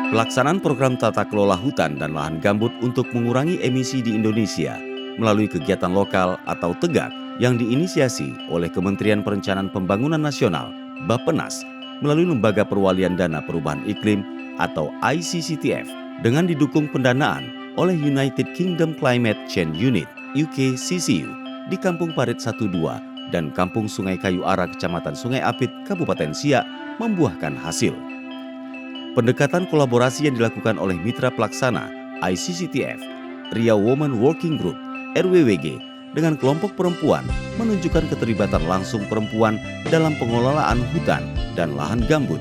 Pelaksanaan program tata kelola hutan dan lahan gambut untuk mengurangi emisi di Indonesia melalui kegiatan lokal atau tegak yang diinisiasi oleh Kementerian Perencanaan Pembangunan Nasional (Bappenas) melalui Lembaga Perwalian Dana Perubahan Iklim atau ICCTF dengan didukung pendanaan oleh United Kingdom Climate Change Unit (UKCCU) di Kampung Parit 12 dan Kampung Sungai Kayu Ara, Kecamatan Sungai Apit, Kabupaten Siak membuahkan hasil. Pendekatan kolaborasi yang dilakukan oleh mitra pelaksana ICCTF, Riau Women Working Group (RWWG) dengan kelompok perempuan menunjukkan keterlibatan langsung perempuan dalam pengelolaan hutan dan lahan gambut.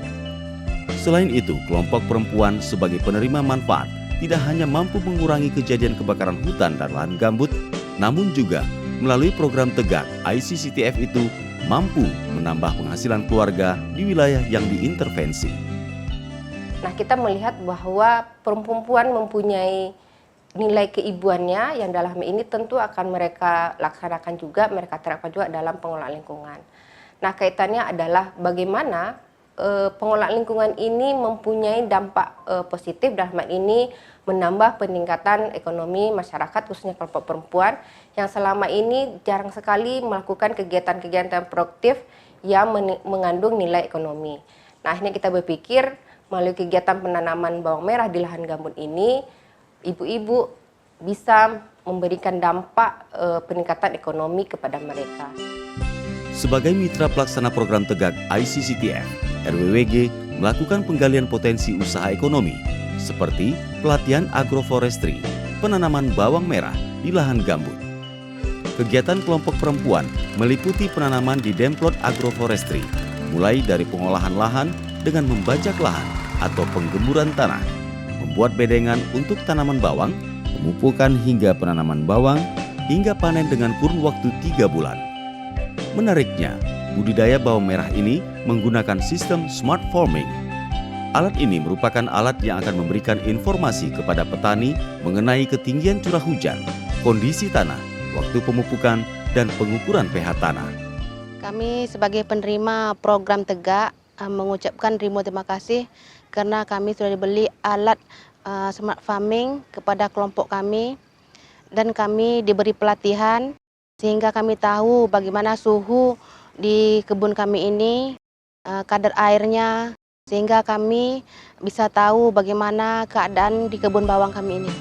Selain itu, kelompok perempuan sebagai penerima manfaat tidak hanya mampu mengurangi kejadian kebakaran hutan dan lahan gambut, namun juga melalui program tegak ICCTF itu mampu menambah penghasilan keluarga di wilayah yang diintervensi. Nah, kita melihat bahwa perempuan mempunyai nilai keibuannya yang dalam ini tentu akan mereka laksanakan juga, mereka terapkan juga dalam pengelolaan lingkungan. Nah, kaitannya adalah bagaimana pengelolaan lingkungan ini mempunyai dampak positif dalam hal ini menambah peningkatan ekonomi masyarakat khususnya kelompok perempuan yang selama ini jarang sekali melakukan kegiatan-kegiatan produktif yang mengandung nilai ekonomi. Nah, akhirnya kita berpikir melalui kegiatan penanaman bawang merah di lahan gambut ini, ibu-ibu bisa memberikan dampak peningkatan ekonomi kepada mereka. Sebagai mitra pelaksana program tegak ICCTF, RWWG melakukan penggalian potensi usaha ekonomi seperti pelatihan agroforestry, penanaman bawang merah di lahan gambut. Kegiatan kelompok perempuan meliputi penanaman di demplot agroforestry, mulai dari pengolahan lahan dengan membajak lahan atau penggemburan tanah, membuat bedengan untuk tanaman bawang, pemupukan hingga penanaman bawang, hingga panen dengan kurun waktu 3 bulan. Menariknya, budidaya bawang merah ini menggunakan sistem smart farming. Alat ini merupakan alat yang akan memberikan informasi kepada petani mengenai ketinggian curah hujan, kondisi tanah, waktu pemupukan, dan pengukuran pH tanah. Kami sebagai penerima program tegak mengucapkan terima kasih karena kami sudah dibeli alat smart farming kepada kelompok kami dan kami diberi pelatihan sehingga kami tahu bagaimana suhu di kebun kami ini, kadar airnya, sehingga kami bisa tahu bagaimana keadaan di kebun bawang kami ini.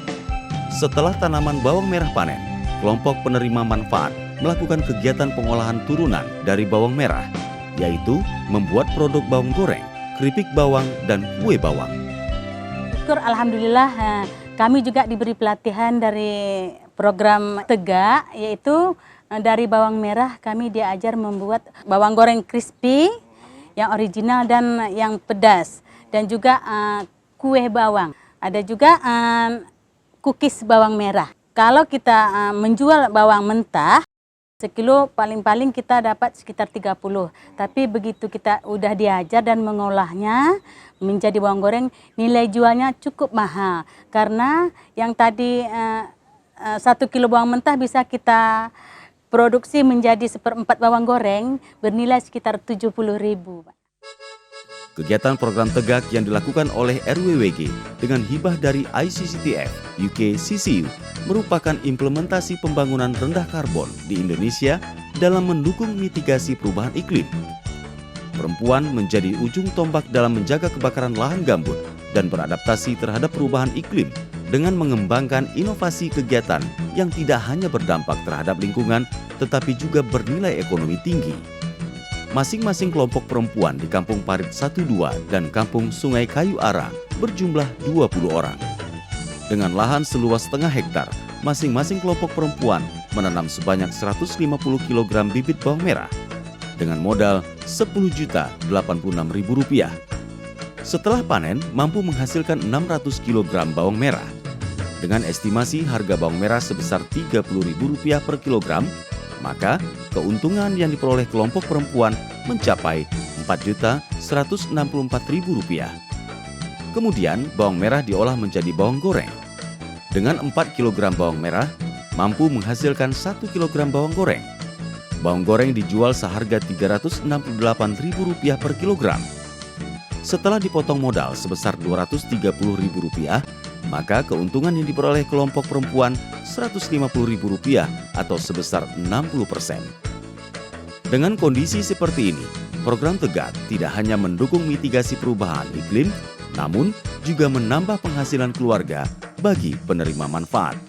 Setelah tanaman bawang merah panen, kelompok penerima manfaat melakukan kegiatan pengolahan turunan dari bawang merah, yaitu membuat produk bawang goreng, keripik bawang, dan kue bawang. Syukur alhamdulillah kami juga diberi pelatihan dari program tegak, yaitu dari bawang merah kami diajar membuat bawang goreng crispy yang original dan yang pedas, dan juga kue bawang. Ada juga cookies bawang merah. Kalau kita menjual bawang mentah, sekilo paling-paling kita dapat sekitar 30. Tapi begitu kita udah diajar dan mengolahnya menjadi bawang goreng, nilai jualnya cukup mahal. Karena yang tadi 1 kilo bawang mentah bisa kita produksi menjadi 1/4 bawang goreng bernilai sekitar 70.000. Kegiatan program tegak yang dilakukan oleh RWWG dengan hibah dari ICCTF UKCCU merupakan implementasi pembangunan rendah karbon di Indonesia dalam mendukung mitigasi perubahan iklim. Perempuan menjadi ujung tombak dalam menjaga kebakaran lahan gambut dan beradaptasi terhadap perubahan iklim dengan mengembangkan inovasi kegiatan yang tidak hanya berdampak terhadap lingkungan tetapi juga bernilai ekonomi tinggi. Masing-masing kelompok perempuan di Kampung Parit 12 dan Kampung Sungai Kayu Ara berjumlah 20 orang. Dengan lahan seluas setengah hektar, masing-masing kelompok perempuan menanam sebanyak 150 kg bibit bawang merah dengan modal Rp10.086.000. Setelah panen, mampu menghasilkan 600 kg bawang merah. Dengan estimasi harga bawang merah sebesar Rp30.000 per kilogram, maka keuntungan yang diperoleh kelompok perempuan mencapai Rp4.164.000. Kemudian bawang merah diolah menjadi bawang goreng. Dengan 4 kg bawang merah, mampu menghasilkan 1 kg bawang goreng. Bawang goreng dijual seharga Rp368.000 per kilogram. Setelah dipotong modal sebesar Rp230.000, maka keuntungan yang diperoleh kelompok perempuan Rp150.000 atau sebesar 60%. Dengan kondisi seperti ini, program Tegak tidak hanya mendukung mitigasi perubahan iklim, namun juga menambah penghasilan keluarga bagi penerima manfaat.